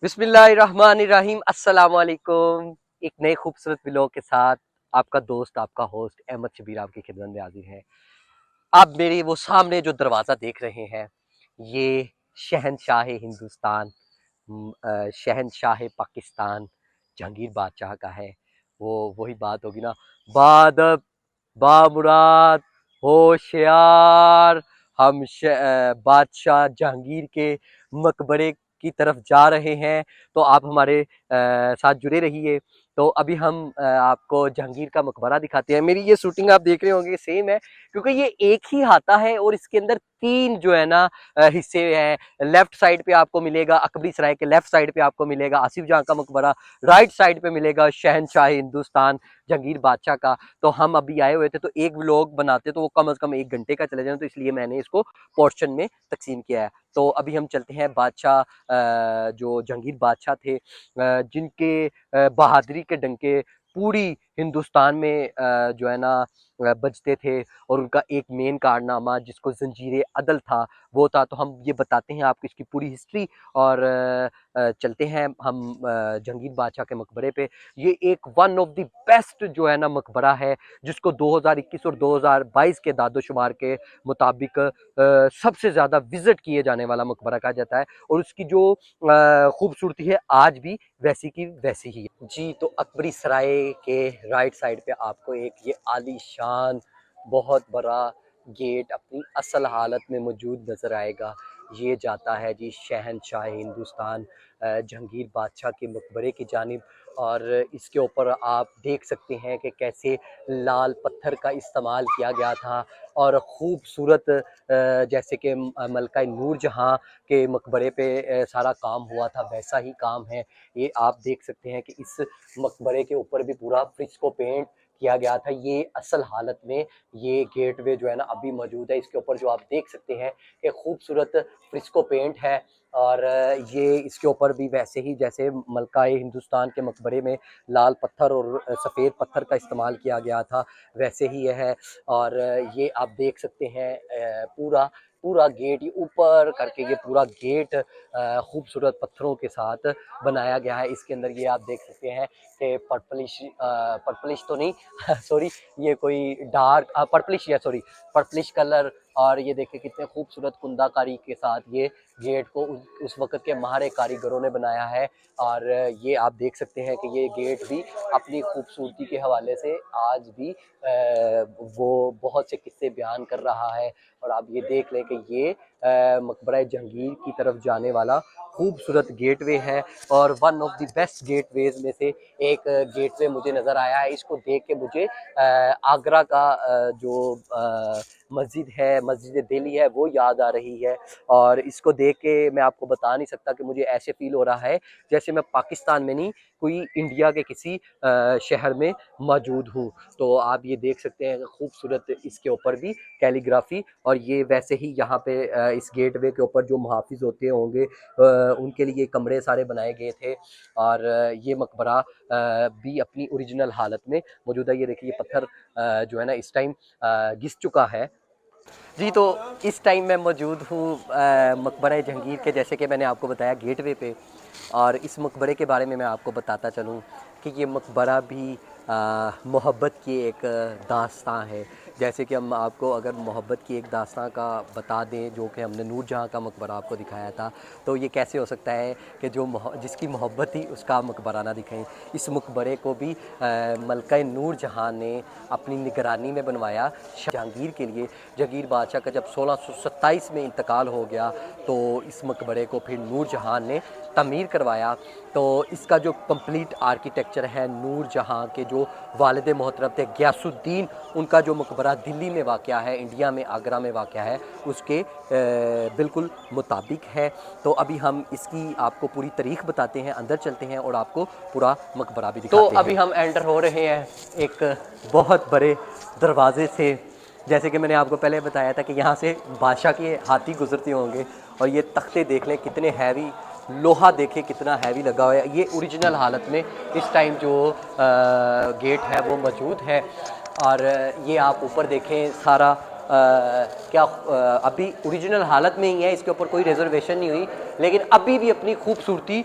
बिस्मिल्लाहिर्रहमानिर्रहीम अस्सलाम वालेकुम। एक नए खूबसूरत व्लॉग के साथ आपका दोस्त, आपका होस्ट अहमद शबीर आपकी खिदमत में हाजिर है। आप मेरे वो सामने जो दरवाज़ा देख रहे हैं, ये शहनशाह हिंदुस्तान, शहनशाह पाकिस्तान जहांगीर बादशाह का है। वो वही बात होगी ना, बादब बामुराद होशियार, हम बादशाह जहांगीर के मकबरे की तरफ जा रहे हैं। तो आप हमारे साथ जुड़े रहिए। तो अभी हम आपको जहांगीर का मकबरा दिखाते हैं। मेरी ये शूटिंग आप देख रहे होंगे सेम है, क्योंकि ये एक ही हाता है और इसके अंदर तीन जो है ना हिस्से हैं। लेफ्ट साइड पे आपको मिलेगा अकबरी सराय के लेफ्ट साइड पे आपको मिलेगा आसिफ जहां का मकबरा, राइट साइड पे मिलेगा शहनशाह हिंदुस्तान जहांगीर बादशाह का। तो हम अभी आए हुए थे, तो एक व्लॉग बनाते तो वो कम से कम 1 घंटे का चले जाए, तो इसलिए मैंने इसको पोर्शन में तकसीम किया है। तो अभी हम चलते हैं बादशाह, जो जहांगीर बादशाह थे, जिनके बहादुरी के डंके पूरी हिंदुस्तान में जो है ना बजते थे, और उनका एक मेन कारनामा जिसको जंजीर अदल था वो था। तो हम ये बताते हैं आपको इसकी पूरी हिस्ट्री, और चलते हैं हम जहांगीर बादशाह के मकबरे पे। ये एक वन ऑफ द बेस्ट जो है ना मकबरा है, जिसको 2021 और 2022 के दादोशुमार के मुताबिक सबसे ज़्यादा विजिट किए जाने वाला मकबरा कहा जाता है, और उसकी जो खूबसूरती है आज भी वैसी की वैसी ही है जी। तो अकबरी सराय के राइट साइड पे आपको एक ये आलीशान बहुत बड़ा गेट अपनी असल हालत में मौजूद नज़र आएगा। ये जाता है जी शहनशाह हिंदुस्तान जहांगीर बादशाह के मकबरे की जानिब। और इसके ऊपर आप देख सकते हैं कि कैसे लाल पत्थर का इस्तेमाल किया गया था, और ख़ूबसूरत जैसे कि मलका नूर जहाँ के मकबरे पे सारा काम हुआ था वैसा ही काम है। ये आप देख सकते हैं कि इस मकबरे के ऊपर भी पूरा फ्रिस्को पेंट किया गया था। ये असल हालत में ये गेटवे जो है ना अभी मौजूद है। इसके ऊपर जो आप देख सकते हैं कि खूबसूरत फ्रिस्को पेंट है, और ये इसके ऊपर भी वैसे ही जैसे मलकाए हिंदुस्तान के मकबरे में लाल पत्थर और सफ़ेद पत्थर का इस्तेमाल किया गया था वैसे ही यह है। और ये आप देख सकते हैं पूरा पूरा गेट, ये ऊपर करके ये पूरा गेट खूबसूरत पत्थरों के साथ बनाया गया है। इसके अंदर ये आप देख सकते हैं कि पर्पलिश तो नहीं सॉरी, ये कोई डार्क पर्पलिश है, सॉरी पर्पलिश कलर। और ये देखिए कितने खूबसूरत कुंदाकारी के साथ ये गेट को उस वक्त के माहिर कारीगरों ने बनाया है। और ये आप देख सकते हैं कि ये गेट भी अपनी खूबसूरती के हवाले से आज भी वो बहुत से किस्से बयान कर रहा है। और आप ये देख लें कि ये मकबरा जहांगीर की तरफ जाने वाला खूबसूरत गेटवे है, और one of the best gateways में से एक गेटवे मुझे नज़र आया है। इसको देख के मुझे आगरा का जो मस्जिद है, मस्जिद दिल्ली है, वो याद आ रही है। और इसको देख के मैं आपको बता नहीं सकता कि मुझे ऐसे फील हो रहा है जैसे मैं पाकिस्तान में नहीं, कोई इंडिया के किसी शहर में मौजूद हूँ। तो आप ये देख सकते हैं खूबसूरत इसके ऊपर भी कैलीग्राफी। और ये वैसे ही यहाँ पे इस गेटवे के ऊपर जो मुहाफिज होते होंगे उनके लिए कमरे सारे बनाए गए थे। और ये मकबरा भी अपनी ओरिजिनल हालत में मौजूद है। ये देखिए ये पत्थर जो है ना इस टाइम घिस चुका है जी। तो इस टाइम मैं मौजूद हूँ मकबरा जहांगीर के, जैसे कि मैंने आपको बताया गेटवे पे। और इस मकबरे के बारे में मैं आपको बताता चलूँ कि ये मकबरा भी मोहब्बत की एक दास्तां है। जैसे कि हम आपको अगर मोहब्बत की एक दास्तां का बता दें, जो कि हमने नूर जहाँ का मकबरा आपको दिखाया था, तो ये कैसे हो सकता है कि जो जिसकी मोहब्बत थी उसका मकबरा ना दिखाएं। इस मकबरे को भी मलका नूर जहाँ ने अपनी निगरानी में बनवाया जहांगीर के लिए। जहांगीर बादशाह का जब 1627 में इंतकाल हो गया, तो इस मकबरे को फिर नूर जहाँ ने तमीर करवाया। तो इसका जो कंप्लीट आर्किटेक्चर है, नूर जहाँ के जो वालिद मोहतरम थे गयासुद्दीन, उनका जो मकबरा दिल्ली में वाक़या है, इंडिया में आगरा में वाक़या है, उसके बिल्कुल मुताबिक है। तो अभी हम इसकी आपको पूरी तारीख़ बताते हैं, अंदर चलते हैं और आपको पूरा मकबरा भी दिखाते हैं। तो अभी हम एंटर हो रहे हैं एक बहुत बड़े दरवाजे से। जैसे कि मैंने आपको पहले बताया था कि यहाँ से बादशाह के हाथी गुजरते होंगे। और ये तख्ते देख लें कितने हैवी, लोहा देखें कितना हैवी लगा हुआ है। ये ओरिजिनल हालत में इस टाइम जो गेट है वो मौजूद है। और ये आप ऊपर देखें सारा क्या अभी ओरिजिनल हालत में ही है, इसके ऊपर कोई रिजर्वेशन नहीं हुई, लेकिन अभी भी अपनी खूबसूरती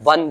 1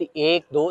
1 2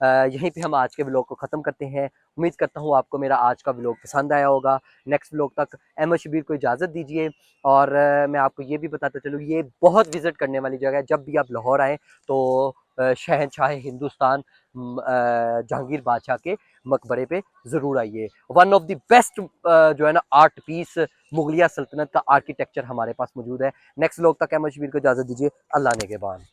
यहीं पे हम आज के व्लॉग को ख़त्म करते हैं। उम्मीद करता हूँ आपको मेरा आज का व्लॉग पसंद आया होगा। नेक्स्ट व्लॉग तक अहमद शबीर को इजाज़त दीजिए। और मैं आपको ये भी बताता चलूँ, ये बहुत विज़िट करने वाली जगह है। जब भी आप लाहौर आएँ तो शहंशाह हिंदुस्तान जहांगीर बादशाह के मकबरे पे ज़रूर आइए। वन ऑफ द बेस्ट जो है ना आर्ट पीस मुगलिया सल्तनत का आर्किटेक्चर हमारे पास मौजूद है। नेक्स्ट व्लॉग तक अहमद शबीर को इजाज़त दीजिए। अल्लाह ने के बाद।